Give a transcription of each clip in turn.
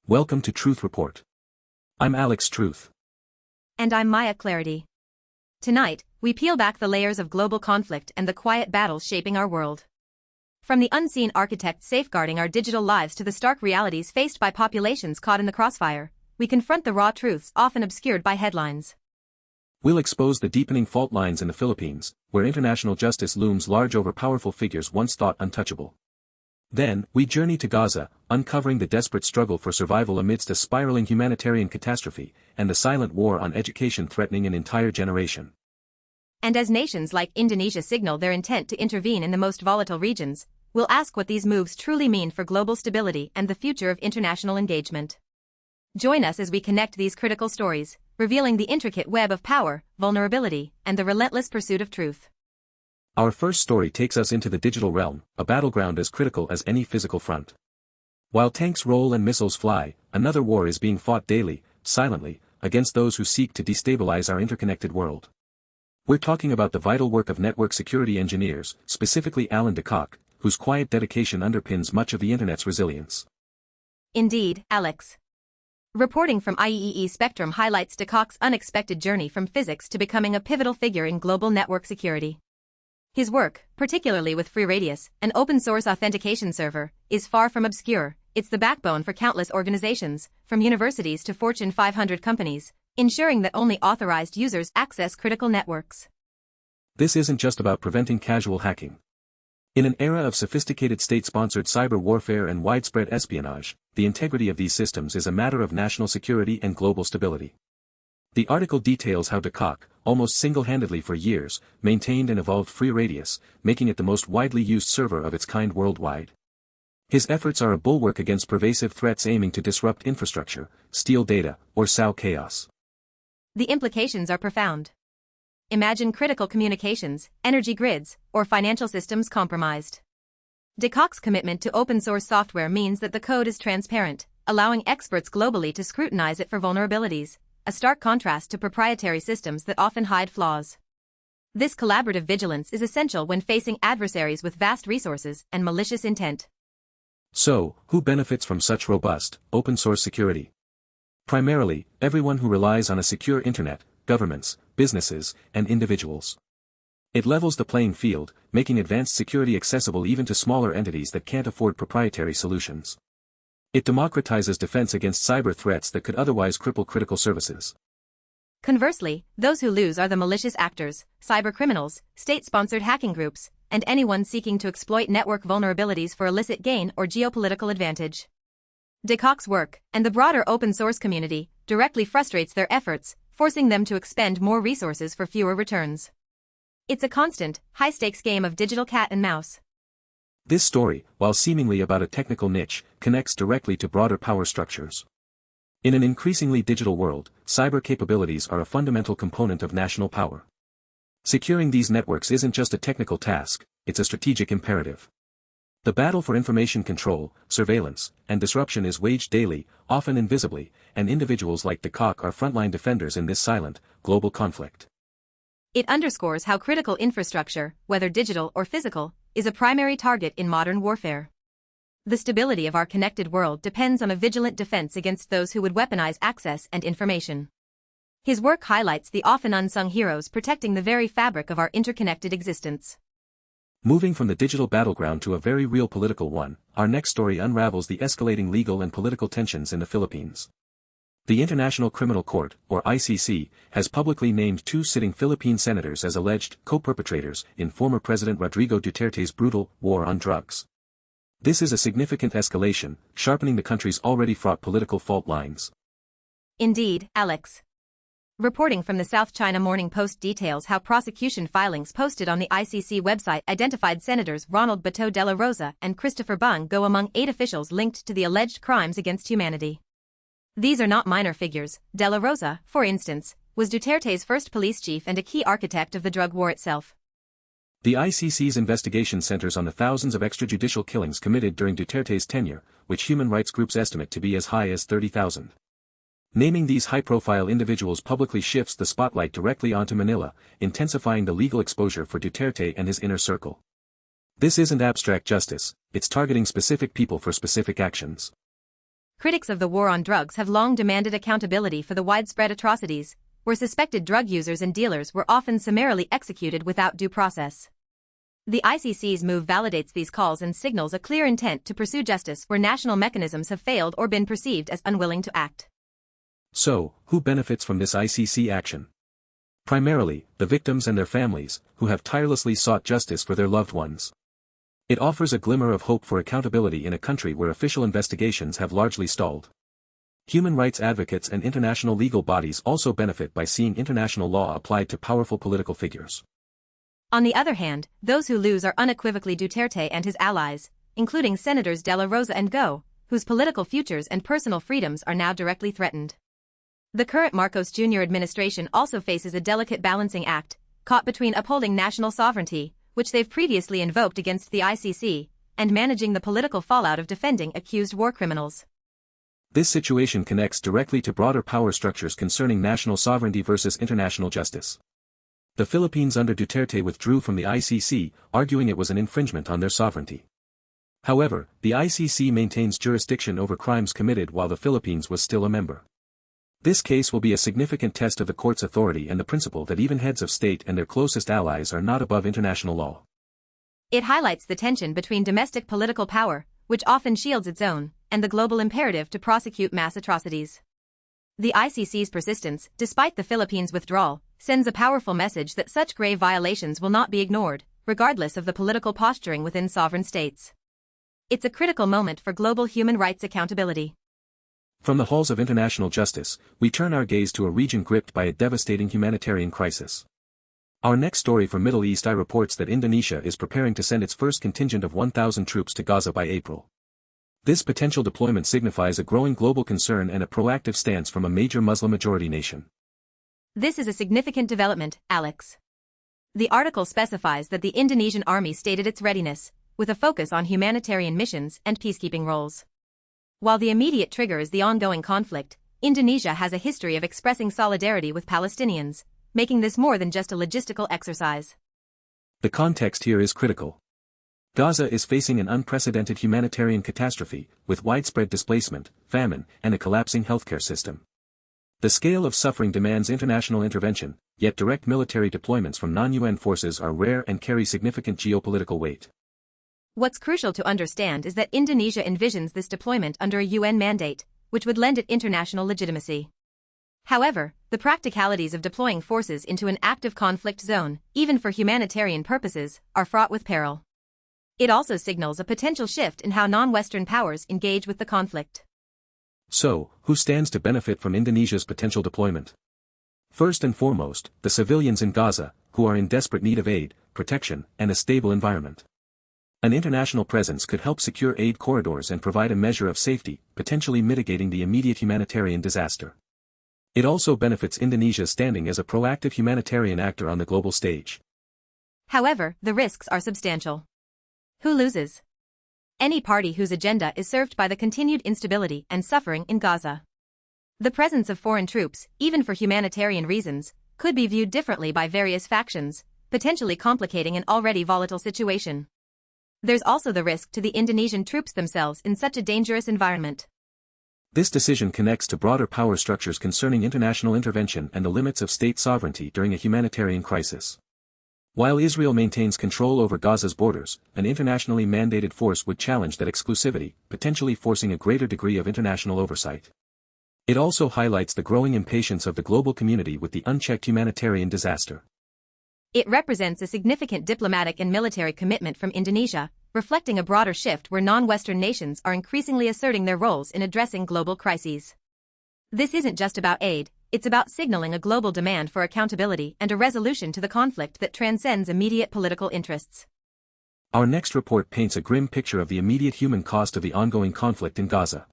Welcome to Truth Report. I'm Alex Truth. And I'm Maya Clarity. Tonight, we peel back the layers of global conflict and the quiet battles shaping our world. From the unseen architects safeguarding our digital lives to the stark realities faced by populations caught in the crossfire, we confront the raw truths often obscured by headlines. We'll expose the deepening fault lines in the Philippines, where international justice looms large over powerful figures once thought untouchable. Then, we journey to Gaza, uncovering the desperate struggle for survival amidst a spiraling humanitarian catastrophe, and the silent war on education threatening an entire generation. And as nations like Indonesia signal their intent to intervene in the most volatile regions, we'll ask what these moves truly mean for global stability and the future of international engagement. Join us as we connect these critical stories, revealing the intricate web of power, vulnerability, and the relentless pursuit of truth. Our first story takes us into the digital realm, a battleground as critical as any physical front. While tanks roll and missiles fly, another war is being fought daily, silently, against those who seek to destabilize our interconnected world. We're talking about the vital work of network security engineers, specifically Alan DeCock, whose quiet dedication underpins much of the internet's resilience. Indeed, Alex. Reporting from IEEE Spectrum highlights DeCock's unexpected journey from physics to becoming a pivotal figure in global network security. His work, particularly with FreeRadius, an open-source authentication server, is far from obscure. It's the backbone for countless organizations, from universities to Fortune 500 companies, ensuring that only authorized users access critical networks. This isn't just about preventing casual hacking. In an era of sophisticated state-sponsored cyber warfare and widespread espionage, the integrity of these systems is a matter of national security and global stability. The article details how DeCock, almost single-handedly for years, maintained and evolved FreeRadius, making it the most widely used server of its kind worldwide. His efforts are a bulwark against pervasive threats aiming to disrupt infrastructure, steal data, or sow chaos. The implications are profound. Imagine critical communications, energy grids, or financial systems compromised. DeCock's commitment to open-source software means that the code is transparent, allowing experts globally to scrutinize it for vulnerabilities, a stark contrast to proprietary systems that often hide flaws. This collaborative vigilance is essential when facing adversaries with vast resources and malicious intent. So, who benefits from such robust, open-source security? Primarily, everyone who relies on a secure internet, governments, businesses, and individuals. It levels the playing field, making advanced security accessible even to smaller entities that can't afford proprietary solutions. It democratizes defense against cyber threats that could otherwise cripple critical services. Conversely, those who lose are the malicious actors, cybercriminals, state-sponsored hacking groups, and anyone seeking to exploit network vulnerabilities for illicit gain or geopolitical advantage. DeCock's work, and the broader open-source community, directly frustrates their efforts, forcing them to expend more resources for fewer returns. It's a constant, high-stakes game of digital cat and mouse. This story, while seemingly about a technical niche, connects directly to broader power structures. In an increasingly digital world, cyber capabilities are a fundamental component of national power. Securing these networks isn't just a technical task, it's a strategic imperative. The battle for information control, surveillance, and disruption is waged daily, often invisibly, and individuals like DeCock are frontline defenders in this silent, global conflict. It underscores how critical infrastructure, whether digital or physical, is a primary target in modern warfare. The stability of our connected world depends on a vigilant defense against those who would weaponize access and information. His work highlights the often unsung heroes protecting the very fabric of our interconnected existence. Moving from the digital battleground to a very real political one, our next story unravels the escalating legal and political tensions in the Philippines. The International Criminal Court, or ICC, has publicly named two sitting Philippine senators as alleged co-perpetrators in former President Rodrigo Duterte's brutal war on drugs. This is a significant escalation, sharpening the country's already fraught political fault lines. Indeed, Alex. Reporting from the South China Morning Post details how prosecution filings posted on the ICC website identified Senators Ronald Bato de la Rosa and Christopher Bung go among 8 officials linked to the alleged crimes against humanity. These are not minor figures. De la Rosa, for instance, was Duterte's first police chief and a key architect of the drug war itself. The ICC's investigation centers on the thousands of extrajudicial killings committed during Duterte's tenure, which human rights groups estimate to be as high as 30,000. Naming these high-profile individuals publicly shifts the spotlight directly onto Manila, intensifying the legal exposure for Duterte and his inner circle. This isn't abstract justice, it's targeting specific people for specific actions. Critics of the war on drugs have long demanded accountability for the widespread atrocities, where suspected drug users and dealers were often summarily executed without due process. The ICC's move validates these calls and signals a clear intent to pursue justice where national mechanisms have failed or been perceived as unwilling to act. So, who benefits from this ICC action? Primarily, the victims and their families, who have tirelessly sought justice for their loved ones. It offers a glimmer of hope for accountability in a country where official investigations have largely stalled. Human rights advocates and international legal bodies also benefit by seeing international law applied to powerful political figures. On the other hand, those who lose are unequivocally Duterte and his allies, including Senators De La Rosa and Go, whose political futures and personal freedoms are now directly threatened. The current Marcos Jr. administration also faces a delicate balancing act, caught between upholding national sovereignty, which they've previously invoked against the ICC, and managing the political fallout of defending accused war criminals. This situation connects directly to broader power structures concerning national sovereignty versus international justice. The Philippines under Duterte withdrew from the ICC, arguing it was an infringement on their sovereignty. However, the ICC maintains jurisdiction over crimes committed while the Philippines was still a member. This case will be a significant test of the court's authority and the principle that even heads of state and their closest allies are not above international law. It highlights the tension between domestic political power, which often shields its own, and the global imperative to prosecute mass atrocities. The ICC's persistence, despite the Philippines' withdrawal, sends a powerful message that such grave violations will not be ignored, regardless of the political posturing within sovereign states. It's a critical moment for global human rights accountability. From the halls of international justice, we turn our gaze to a region gripped by a devastating humanitarian crisis. Our next story from Middle East reports that Indonesia is preparing to send its first contingent of 1,000 troops to Gaza by April. This potential deployment signifies a growing global concern and a proactive stance from a major Muslim-majority nation. This is a significant development, Alex. The article specifies that the Indonesian army stated its readiness, with a focus on humanitarian missions and peacekeeping roles. While the immediate trigger is the ongoing conflict, Indonesia has a history of expressing solidarity with Palestinians, making this more than just a logistical exercise. The context here is critical. Gaza is facing an unprecedented humanitarian catastrophe, with widespread displacement, famine, and a collapsing healthcare system. The scale of suffering demands international intervention, yet direct military deployments from non-UN forces are rare and carry significant geopolitical weight. What's crucial to understand is that Indonesia envisions this deployment under a UN mandate, which would lend it international legitimacy. However, the practicalities of deploying forces into an active conflict zone, even for humanitarian purposes, are fraught with peril. It also signals a potential shift in how non-Western powers engage with the conflict. So, who stands to benefit from Indonesia's potential deployment? First and foremost, the civilians in Gaza, who are in desperate need of aid, protection, and a stable environment. An international presence could help secure aid corridors and provide a measure of safety, potentially mitigating the immediate humanitarian disaster. It also benefits Indonesia's standing as a proactive humanitarian actor on the global stage. However, the risks are substantial. Who loses? Any party whose agenda is served by the continued instability and suffering in Gaza. The presence of foreign troops, even for humanitarian reasons, could be viewed differently by various factions, potentially complicating an already volatile situation. There's also the risk to the Indonesian troops themselves in such a dangerous environment. This decision connects to broader power structures concerning international intervention and the limits of state sovereignty during a humanitarian crisis. While Israel maintains control over Gaza's borders, an internationally mandated force would challenge that exclusivity, potentially forcing a greater degree of international oversight. It also highlights the growing impatience of the global community with the unchecked humanitarian disaster. It represents a significant diplomatic and military commitment from Indonesia, reflecting a broader shift where non-Western nations are increasingly asserting their roles in addressing global crises. This isn't just about aid, it's about signaling a global demand for accountability and a resolution to the conflict that transcends immediate political interests. Our next report paints a grim picture of the immediate human cost of the ongoing conflict in Gaza.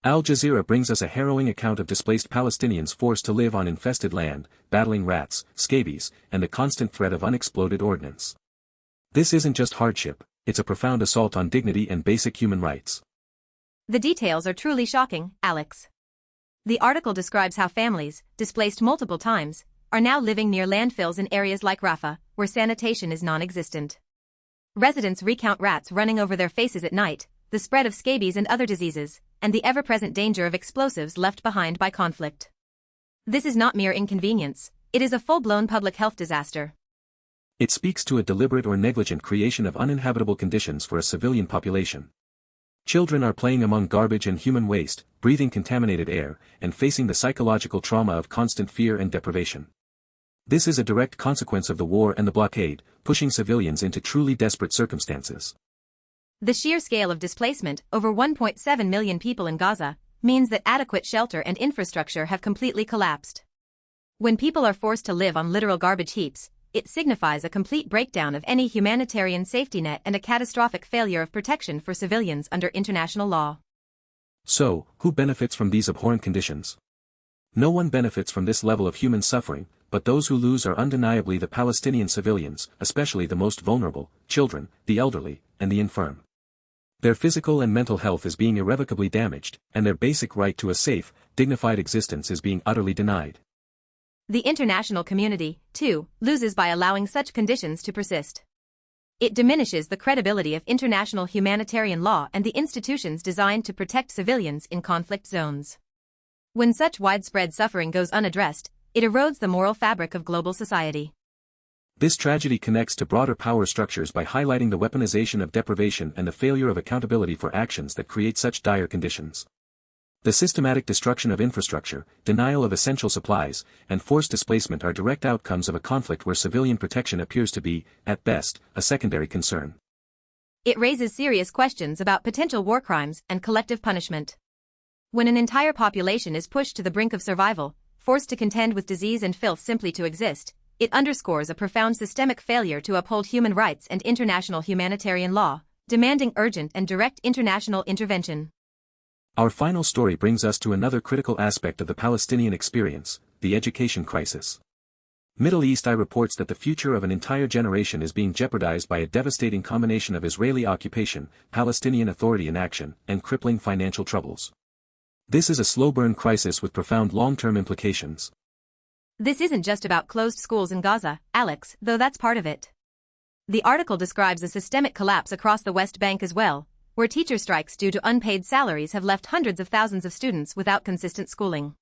Al Jazeera brings us a harrowing account of displaced Palestinians forced to live on infested land, battling rats, scabies, and the constant threat of unexploded ordnance. This isn't just hardship, it's a profound assault on dignity and basic human rights. The details are truly shocking, Alex. The article describes how families, displaced multiple times, are now living near landfills in areas like Rafah, where sanitation is non-existent. Residents recount rats running over their faces at night, the spread of scabies and other diseases, and the ever-present danger of explosives left behind by conflict. This is not mere inconvenience, it is a full-blown public health disaster. It speaks to a deliberate or negligent creation of uninhabitable conditions for a civilian population. Children are playing among garbage and human waste, breathing contaminated air, and facing the psychological trauma of constant fear and deprivation. This is a direct consequence of the war and the blockade, pushing civilians into truly desperate circumstances. The sheer scale of displacement, over 1.7 million people in Gaza, means that adequate shelter and infrastructure have completely collapsed. When people are forced to live on literal garbage heaps, it signifies a complete breakdown of any humanitarian safety net and a catastrophic failure of protection for civilians under international law. So, who benefits from these abhorrent conditions? No one benefits from this level of human suffering, but those who lose are undeniably the Palestinian civilians, especially the most vulnerable, children, the elderly, and the infirm. Their physical and mental health is being irrevocably damaged, and their basic right to a safe, dignified existence is being utterly denied. The international community, too, loses by allowing such conditions to persist. It diminishes the credibility of international humanitarian law and the institutions designed to protect civilians in conflict zones. When such widespread suffering goes unaddressed, it erodes the moral fabric of global society. This tragedy connects to broader power structures by highlighting the weaponization of deprivation and the failure of accountability for actions that create such dire conditions. The systematic destruction of infrastructure, denial of essential supplies, and forced displacement are direct outcomes of a conflict where civilian protection appears to be, at best, a secondary concern. It raises serious questions about potential war crimes and collective punishment. When an entire population is pushed to the brink of survival, forced to contend with disease and filth simply to exist, it underscores a profound systemic failure to uphold human rights and international humanitarian law, demanding urgent and direct international intervention. Our final story brings us to another critical aspect of the Palestinian experience, the education crisis. Middle East Eye reports that the future of an entire generation is being jeopardized by a devastating combination of Israeli occupation, Palestinian Authority inaction, and crippling financial troubles. This is a slow-burn crisis with profound long-term implications. This isn't just about closed schools in Gaza, Alex, though that's part of it. The article describes a systemic collapse across the West Bank as well, where teacher strikes due to unpaid salaries have left hundreds of thousands of students without consistent schooling.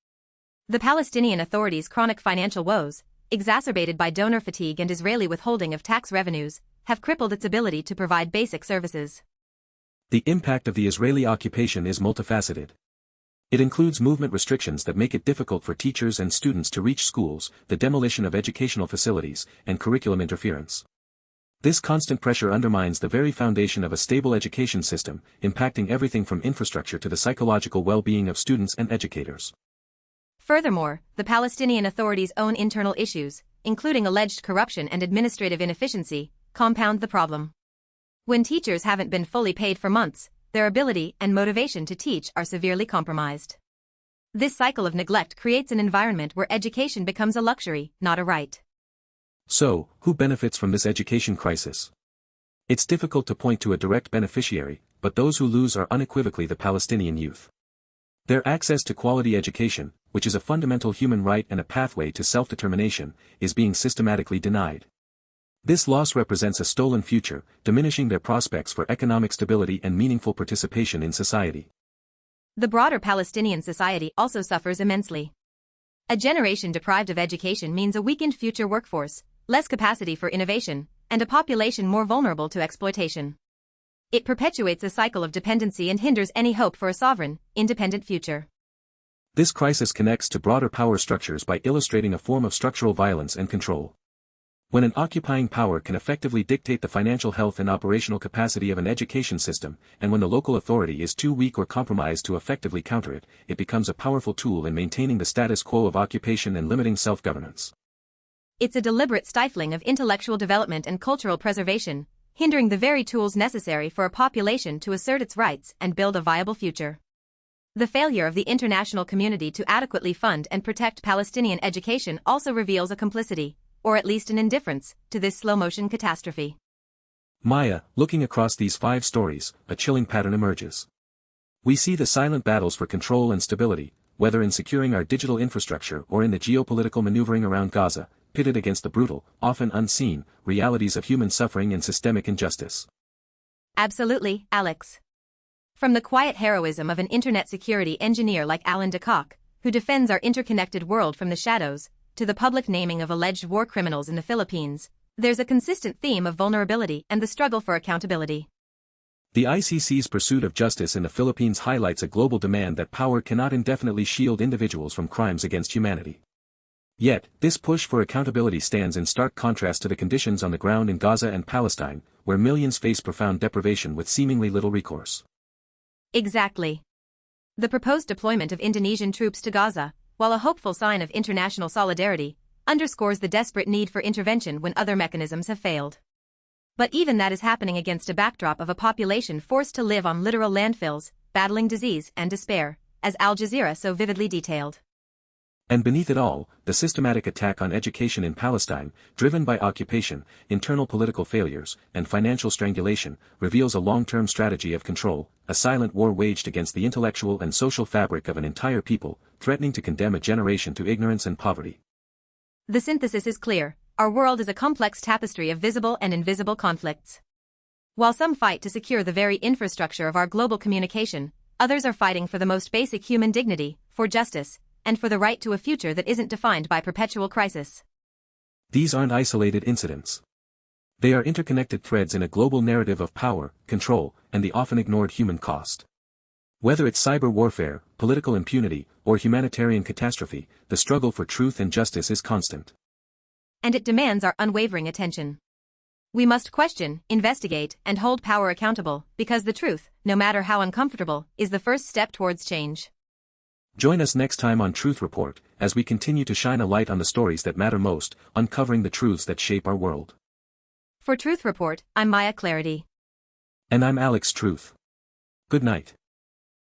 The Palestinian Authority's chronic financial woes, exacerbated by donor fatigue and Israeli withholding of tax revenues, have crippled its ability to provide basic services. The impact of the Israeli occupation is multifaceted. It includes movement restrictions that make it difficult for teachers and students to reach schools, the demolition of educational facilities, and curriculum interference. This constant pressure undermines the very foundation of a stable education system, impacting everything from infrastructure to the psychological well-being of students and educators. Furthermore, the Palestinian Authority's own internal issues, including alleged corruption and administrative inefficiency, compound the problem. When teachers haven't been fully paid for months, their ability and motivation to teach are severely compromised. This cycle of neglect creates an environment where education becomes a luxury, not a right. So, who benefits from this education crisis? It's difficult to point to a direct beneficiary, but those who lose are unequivocally the Palestinian youth. Their access to quality education, which is a fundamental human right and a pathway to self-determination, is being systematically denied. This loss represents a stolen future, diminishing their prospects for economic stability and meaningful participation in society. The broader Palestinian society also suffers immensely. A generation deprived of education means a weakened future workforce, less capacity for innovation, and a population more vulnerable to exploitation. It perpetuates a cycle of dependency and hinders any hope for a sovereign, independent future. This crisis connects to broader power structures by illustrating a form of structural violence and control. When an occupying power can effectively dictate the financial health and operational capacity of an education system, and when the local authority is too weak or compromised to effectively counter it, it becomes a powerful tool in maintaining the status quo of occupation and limiting self-governance. It's a deliberate stifling of intellectual development and cultural preservation, hindering the very tools necessary for a population to assert its rights and build a viable future. The failure of the international community to adequately fund and protect Palestinian education also reveals a complicity, or at least an indifference, to this slow-motion catastrophe. Maya, looking across these 5 stories, a chilling pattern emerges. We see the silent battles for control and stability, whether in securing our digital infrastructure or in the geopolitical maneuvering around Gaza, pitted against the brutal, often unseen, realities of human suffering and systemic injustice. Absolutely, Alex. From the quiet heroism of an internet security engineer like Alan DeCock, who defends our interconnected world from the shadows, to the public naming of alleged war criminals in the Philippines, there's a consistent theme of vulnerability and the struggle for accountability. The ICC's pursuit of justice in the Philippines highlights a global demand that power cannot indefinitely shield individuals from crimes against humanity. Yet, this push for accountability stands in stark contrast to the conditions on the ground in Gaza and Palestine, where millions face profound deprivation with seemingly little recourse. Exactly. The proposed deployment of Indonesian troops to Gaza, while a hopeful sign of international solidarity, underscores the desperate need for intervention when other mechanisms have failed. But even that is happening against a backdrop of a population forced to live on literal landfills, battling disease and despair, as Al Jazeera so vividly detailed. And beneath it all, the systematic attack on education in Palestine, driven by occupation, internal political failures, and financial strangulation, reveals a long-term strategy of control, a silent war waged against the intellectual and social fabric of an entire people, threatening to condemn a generation to ignorance and poverty. The synthesis is clear: our world is a complex tapestry of visible and invisible conflicts. While some fight to secure the very infrastructure of our global communication, others are fighting for the most basic human dignity, for justice, and for the right to a future that isn't defined by perpetual crisis. These aren't isolated incidents. They are interconnected threads in a global narrative of power, control, and the often ignored human cost. Whether it's cyber warfare, political impunity, or humanitarian catastrophe, the struggle for truth and justice is constant. And it demands our unwavering attention. We must question, investigate, and hold power accountable, because the truth, no matter how uncomfortable, is the first step towards change. Join us next time on Truth Report, as we continue to shine a light on the stories that matter most, uncovering the truths that shape our world. For Truth Report, I'm Maya Clarity. And I'm Alex Truth. Good night.